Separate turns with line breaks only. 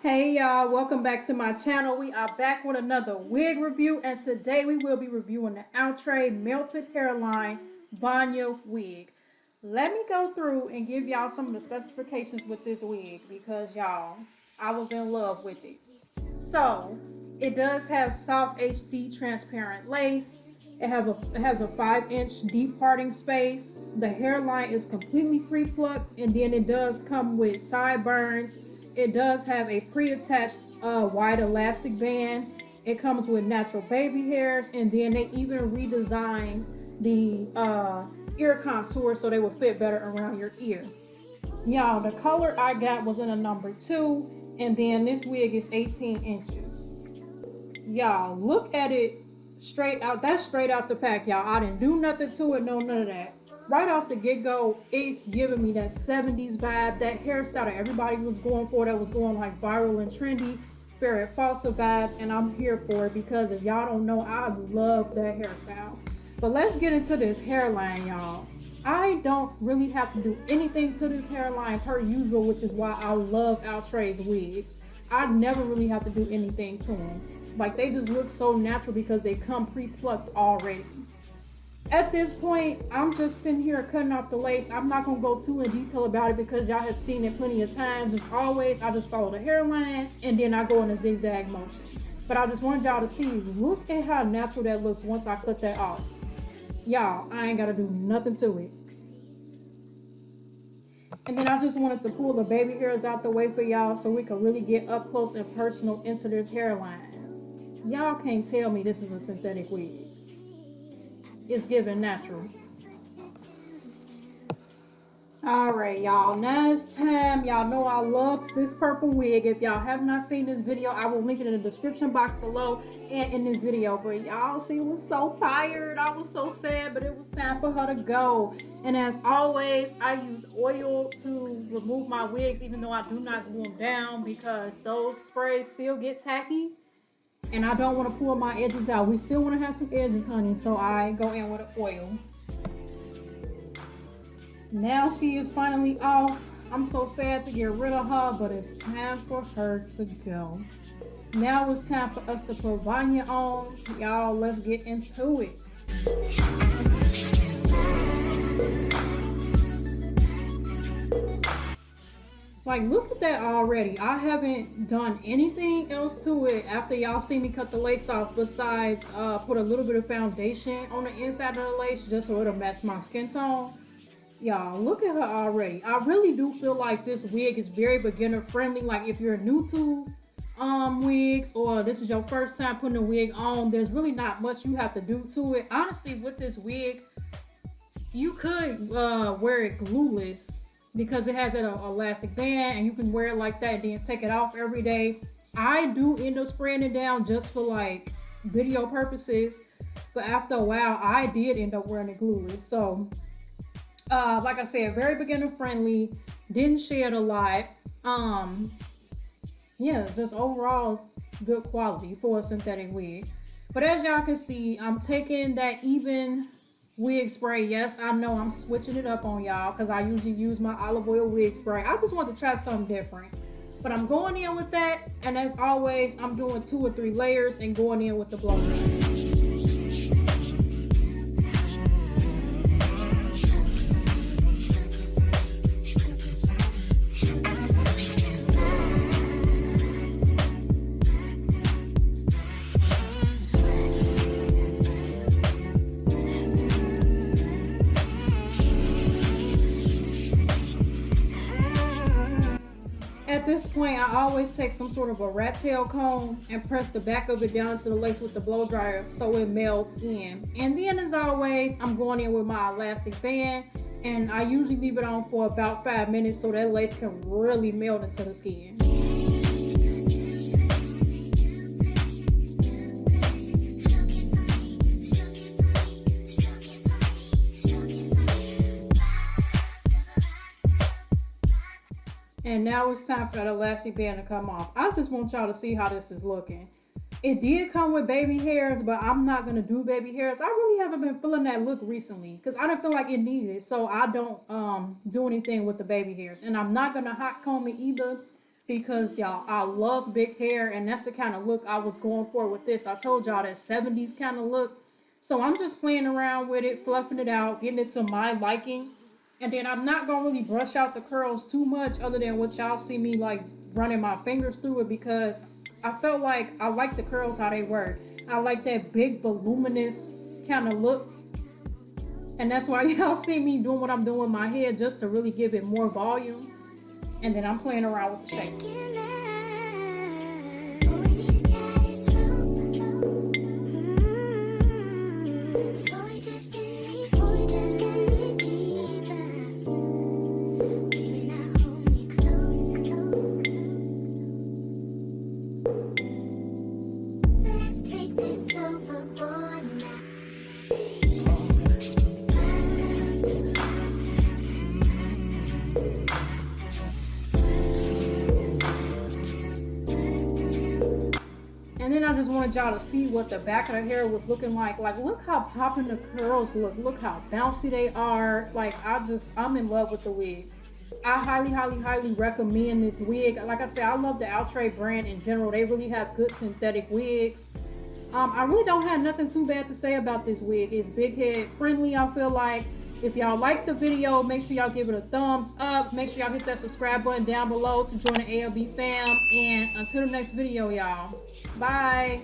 Hey y'all, welcome back to my channel. We are back with another wig review, and today we will be reviewing the Outre Melted Hairline Vanya wig. Let me go through and give y'all some of the specifications with this wig because y'all, I was in love with it. So, it does have soft HD transparent lace. It has a 5-inch deep parting space. The hairline is completely pre-plucked, and then it does come with sideburns. It does have a pre-attached wide elastic band. It comes with natural baby hairs, and then they even redesigned the ear contour so they will fit better around your ear. Y'all, the color I got was in a number 2, and then this wig is 18 inches. Y'all, look at it straight out. That's straight out the pack, y'all. I didn't do nothing to it, no, none of that. Right off the get-go, it's giving me that 70s vibe, that hairstyle that everybody was going for, that was going like viral and trendy, very falsa vibes, and I'm here for it because if y'all don't know, I love that hairstyle. But let's get into this hairline, y'all. I don't really have to do anything to this hairline per usual, which is why I love Outre's wigs. I never really have to do anything to them. Like, they just look so natural because they come pre-plucked already. At this point, I'm just sitting here cutting off the lace. I'm not going to go too in detail about it because y'all have seen it plenty of times. As always, I just follow the hairline and then I go in a zigzag motion. But I just wanted y'all to see, look at how natural that looks once I cut that off. Y'all, I ain't got to do nothing to it. And then I just wanted to pull the baby hairs out the way for y'all so we can really get up close and personal into this hairline. Y'all can't tell me this is a synthetic wig. It's giving natural. Alright, y'all, now it's time. Y'all know I loved this purple wig. If y'all have not seen this video, I will link it in the description box below and in this video. But y'all, she was so tired. I was so sad, but it was time for her to go. And as always, I use oil to remove my wigs, even though I do not glue them down because those sprays still get tacky. And I don't want to pull my edges out. We still want to have some edges, honey. So I go in with an oil. Now she is finally off. I'm so sad to get rid of her, but it's time for her to go. Now it's time for us to put Vanya on. Y'all, let's get into it. Like, look at that already. I haven't done anything else to it after y'all see me cut the lace off besides put a little bit of foundation on the inside of the lace just so it'll match my skin tone. Y'all, look at her already. I really do feel like this wig is very beginner friendly. Like, if you're new to wigs or this is your first time putting a wig on, there's really not much you have to do to it. Honestly, with this wig, you could wear it glueless, because it has that elastic band and you can wear it like that and then take it off every day. I do end up spraying it down just for like video purposes, but after a while I did end up wearing it glueless. So like I said, very beginner friendly, didn't shed a lot. Yeah, just overall good quality for a synthetic wig. But as y'all can see, I'm taking that even wig spray. Yes, I know I'm switching it up on y'all because I usually use my olive oil wig spray. I just want to try something different, but I'm going in with that, and as always, I'm doing 2 or 3 layers and going in with the blow dry. At this point, I always take some sort of a rat tail comb and press the back of it down into the lace with the blow dryer so it melts in. And then, as always, I'm going in with my elastic band, and I usually leave it on for about 5 minutes so that lace can really melt into the skin. And now it's time for that elastic band to come off. I just want y'all to see how this is looking. It did come with baby hairs, but I'm not going to do baby hairs. I really haven't been feeling that look recently because I didn't feel like it needed it. So I don't do anything with the baby hairs. And I'm not going to hot comb it either. because y'all, I love big hair, and that's the kind of look I was going for with this. I told y'all that 70s kind of look. So I'm just playing around with it, fluffing it out, getting it to my liking. And then I'm not gonna really brush out the curls too much, other than what y'all see me like running my fingers through it, because I felt like I like the curls how they were. I like that big voluminous kind of look. And that's why y'all see me doing what I'm doing with my hair, just to really give it more volume. And then I'm playing around with the shape. And then I just wanted y'all to see what the back of the hair was looking like. Like, look how popping the curls look. Look how bouncy they are. Like, I'm in love with the wig. I highly, highly, highly recommend this wig. Like I said, I love the Outre brand in general. They really have good synthetic wigs. I really don't have nothing too bad to say about this wig. It's big head friendly, I feel like. If y'all like the video, make sure y'all give it a thumbs up. Make sure y'all hit that subscribe button down below to join the ALB fam. And until the next video, y'all. Bye.